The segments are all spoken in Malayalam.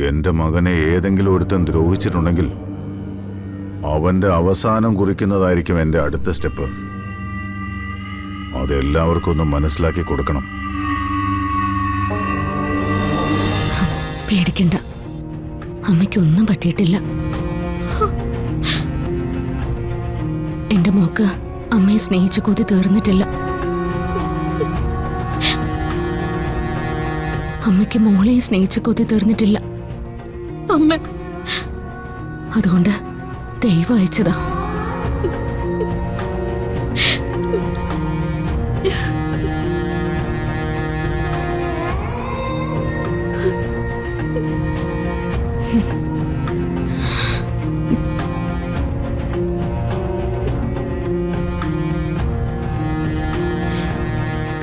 എന്റെ മകനെ ഏതെങ്കിലും ഒരുത്തൻ ദ്രോഹിച്ചിട്ടുണ്ടെങ്കിൽ അവന്റെ അവസാനം കുറിക്കുന്നതായിരിക്കും എന്റെ അടുത്ത സ്റ്റെപ്പ്. അതെല്ലാവർക്കും ഒന്ന് മനസ്സിലാക്കി കൊടുക്കണം. പേടിക്കണ്ട, അമ്മയ്ക്കൊന്നും പറ്റിയിട്ടില്ല. എന്റെ മോക്ക് അമ്മയെ സ്നേഹിച്ച കൊതി തീർന്നിട്ടില്ല. അമ്മയ്ക്ക് മോളെയും സ്നേഹിച്ച കൊതി തീർന്നിട്ടില്ല അമ്മ. അതുകൊണ്ട് ദൈവം അയച്ചതാ.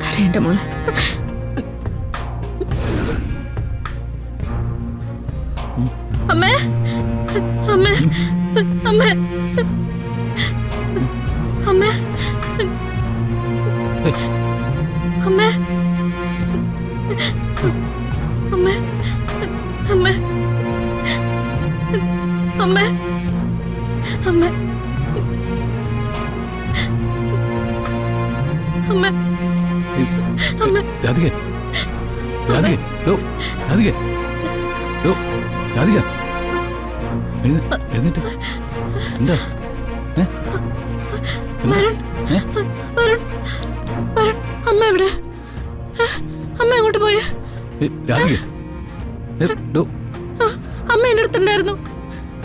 കരയണ്ട മോളെ. അമ്മേ, അമ്മേ, അമ്മേ, അമ്മേ, അമ്മേ, അമ്മേ, അമ്മേ, അമ്മേ, അമ്മേ, അമ്മേ, അമ്മേ. രാധികേ, രാധികേ, ഡോ, രാധികേ, ഡോ, രാധിക, എഴുന്നേറ്റ്. എന്താ? വരുൺ, വരുൺ, വരുൺ, അമ്മ എവിടെ? അമ്മ എങ്ങോട്ട് പോയി? രാധിക, ഡോ. അമ്മ എന്റെ അടുത്തുണ്ടായിരുന്നു.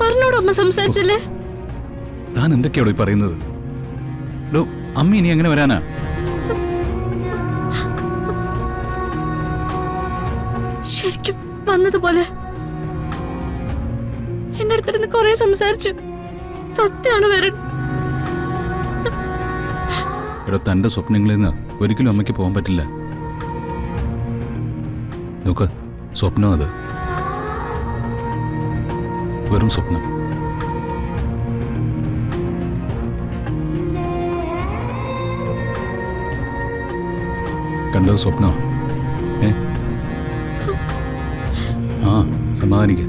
പറഞ്ഞോട് അമ്മ സംസാരിച്ചില്ലേ? താൻ എന്തൊക്കെയാണോ ഈ പറയുന്നത്? ഡോ, അമ്മ ഇനി എങ്ങനെ വരാനാ? ശരിക്കും വന്നതുപോലെ എന്റെ അടുത്തിരുന്ന് കൊറേ സംസാരിച്ചു. സത്യമാണ് വരുൺ. എടോ, തന്റെ സ്വപ്നങ്ങളിൽ നിന്ന് ഒരിക്കലും അമ്മയ്ക്ക് പോകാൻ പറ്റില്ല. നോക്ക്, സ്വപ്നം അത് വെറും സ്വപ്നം. കണ്ടത് സ്വപ്നോ? ആ, സമാധാനിക്ക.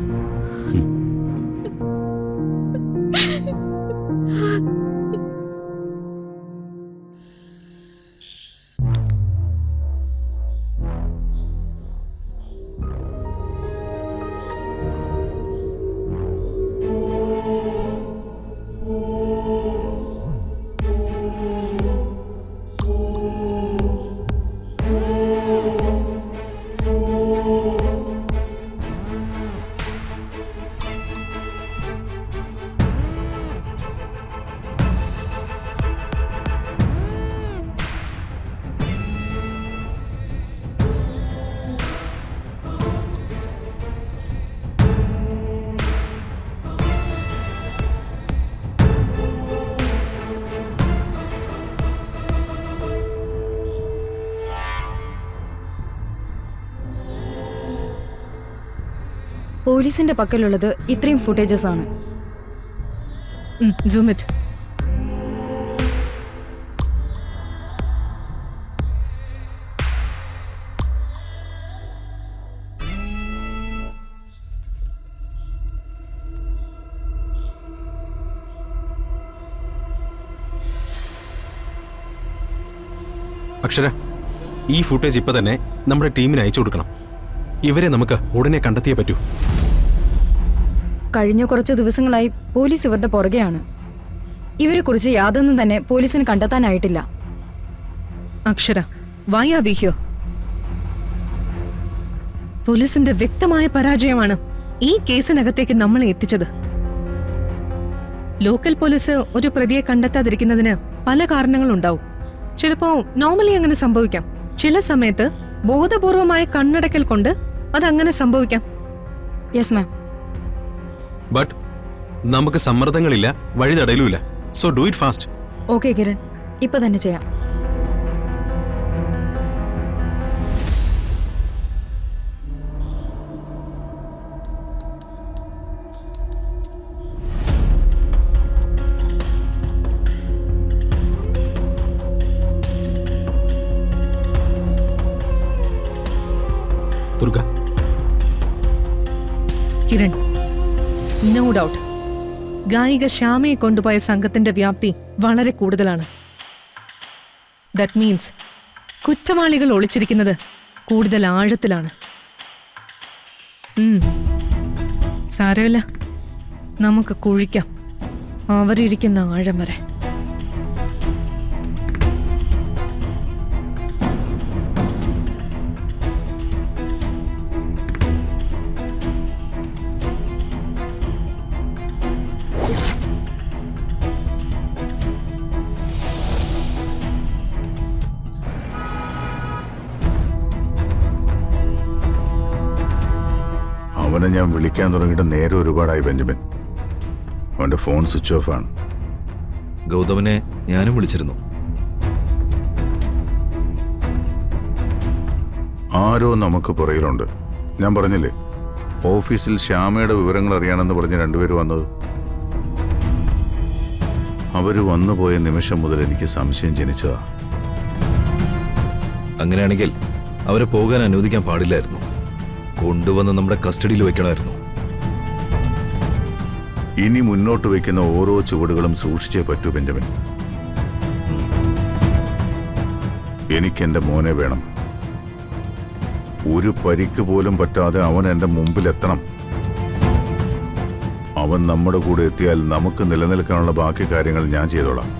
പോലീസിന്റെ പക്കലുള്ളത് ഇത്രയും ഫുട്ടേജസ് ആണ്. Zoom it. അക്ഷര, ഈ ഫുട്ടേജ് ഇപ്പൊ തന്നെ നമ്മുടെ ടീമിന് അയച്ചു കൊടുക്കണം. ഇവരെ നമുക്ക് ഉടനെ കണ്ടെത്തിയേ പറ്റൂ. കഴിഞ്ഞ കുറച്ച് ദിവസങ്ങളായി പോലീസ് ഇവരുടെ പുറകെയാണ്. ഇവരെ കുറിച്ച് യാതൊന്നും തന്നെ പോലീസിന് കണ്ടെത്താനായിട്ടില്ല. അക്ഷര, വൈ ആർ വി ഹിയർ? പോലീസിന്റെ വ്യക്തമായ പരാജയമാണ് ഈ കേസിനകത്തേക്ക് നമ്മളെ എത്തിച്ചത്. ലോക്കൽ പോലീസ് ഒരു പ്രതിയെ കണ്ടെത്താതിരിക്കുന്നതിന് പല കാരണങ്ങളുണ്ടാവും. ചിലപ്പോ നോർമലി അങ്ങനെ സംഭവിക്കാം. ചില സമയത്ത് ബോധപൂർവമായ കണ്ണടക്കൽ കൊണ്ട് അതങ്ങനെ സംഭവിക്കാം. Yes ma'am. ബട്ട് നമുക്ക് സമ്മർദ്ദങ്ങളില്ല, വഴി തടയലുമില്ല. So do it fast. Okay Kiran, ഇപ്പൊ തന്നെ ചെയ്യാം. ദുർഗ, കിരൺ, നോ ഡൗട്ട് ഗായിക ശ്യാമയെ കൊണ്ടുപോയ സംഘത്തിന്റെ വ്യാപ്തി വളരെ കൂടുതലാണ്. ദാറ്റ് മീൻസ് കുറ്റവാളികൾ ഒളിച്ചിരിക്കുന്നത് കൂടുതൽ ആഴത്തിലാണ്. സാരമില്ല, നമുക്ക് കുഴിക്കാം അവരിയ്ക്കുന്ന ആഴം വരെ. അവനെ ഞാൻ വിളിക്കാൻ തുടങ്ങിയിട്ട് നേരെ ഒരുപാടായി ബെഞ്ചമിൻ. അവന്റെ ഫോൺ സ്വിച്ച് ഓഫ് ആണ്. ഗൗതമനെ ഞാനും വിളിച്ചിരുന്നു. ആരോ നമുക്ക് പുറകിലുണ്ട്. ഞാൻ പറഞ്ഞില്ലേ, ഓഫീസിൽ ശ്യാമയുടെ വിവരങ്ങൾ അറിയാനെന്ന് പറഞ്ഞ് രണ്ടുപേര് വന്നത്. അവര് വന്നുപോയ നിമിഷം മുതൽ എനിക്ക് സംശയം ജനിച്ചതാ. അങ്ങനെയാണെങ്കിൽ അവരെ പോകാൻ അനുവദിക്കാൻ പാടില്ലായിരുന്നു. കൊണ്ടുവന്ന് നമ്മുടെ കസ്റ്റഡിയിൽ വെക്കണമായിരുന്നു. ഇനി മുന്നോട്ട് വയ്ക്കുന്ന ഓരോ ചുവടുകളും സൂക്ഷിച്ചേ പറ്റൂ ബെഞ്ചമിൻ. എനിക്കെന്റെ മോനെ വേണം. ഒരു പരിക്ക് പോലും പറ്റാതെ അവൻ എന്റെ മുമ്പിലെത്തണം. അവൻ നമ്മുടെ കൂടെ എത്തിയാൽ നമുക്ക് നിലനിൽക്കാനുള്ള ബാക്കി കാര്യങ്ങൾ ഞാൻ ചെയ്തോളാം.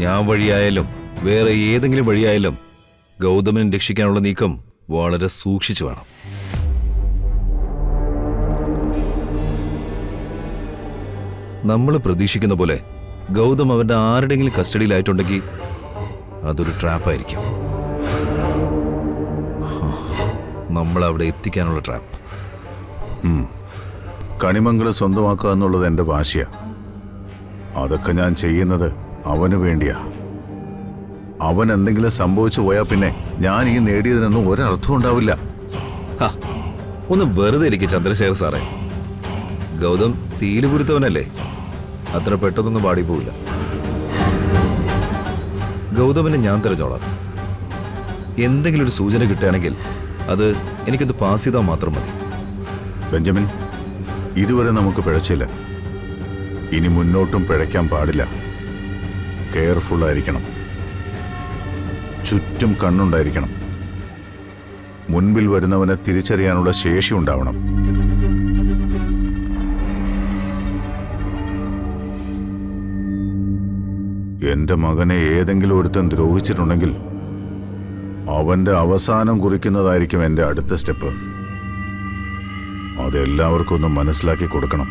ഞാൻ വഴിയായാലും വേറെ ഏതെങ്കിലും വഴിയായാലും ഗൗതമനെ രക്ഷിക്കാനുള്ള നീക്കം വളരെ സൂക്ഷിച്ചു വേണം. നമ്മൾ പ്രതീക്ഷിക്കുന്ന പോലെ ഗൗതം അവന്റെ ആരുടെങ്കിലും കസ്റ്റഡിയിലായിട്ടുണ്ടെങ്കിൽ അതൊരു ട്രാപ്പായിരിക്കും. നമ്മൾ അവിടെ എത്തിക്കാനുള്ള ട്രാപ്പ്. കണിമംഗലം സ്വന്തമാക്കുക എന്നുള്ളത് എന്റെ വാശിയാ. അതൊക്കെ ഞാൻ ചെയ്യുന്നത് അവന് വേണ്ടിയാ. അവൻ എന്തെങ്കിലും സംഭവിച്ചു പോയാൽ പിന്നെ ഞാൻ ഈ നേടിയതിനൊന്നും ഒരർത്ഥം ഉണ്ടാവില്ല. ഒന്ന് വെറുതെ ഇരിക്കും ചന്ദ്രശേഖർ സാറേ. ഗൗതം തീയില് കുരുത്തവനല്ലേ, അത്ര പെട്ടെന്നൊന്നും പാടിപ്പോവില്ല. ഗൗതമനെ ഞാൻ തിരഞ്ഞോളാം. എന്തെങ്കിലും ഒരു സൂചന കിട്ടുകയാണെങ്കിൽ അത് എനിക്കൊന്ന് പാസ് ചെയ്താൽ മാത്രം മതി. ബെഞ്ചമിൻ, ഇതുവരെ നമുക്ക് പിഴച്ചില്ല. ഇനി മുന്നോട്ടും പിഴയ്ക്കാൻ പാടില്ല. കെയർഫുൾ ആയിരിക്കണം. ചുറ്റും കണ്ണുണ്ടായിരിക്കണം. മുൻപിൽ വരുന്നവനെ തിരിച്ചറിയാനുള്ള ശേഷി ഉണ്ടാവണം. എന്റെ മകനെ ഏതെങ്കിലും ഒരുത്തൻ ദ്രോഹിച്ചിട്ടുണ്ടെങ്കിൽ അവന്റെ അവസാനം കുറിക്കുന്നതായിരിക്കും എന്റെ അടുത്ത സ്റ്റെപ്പ്. അതെല്ലാവർക്കും ഒന്ന് മനസ്സിലാക്കി കൊടുക്കണം.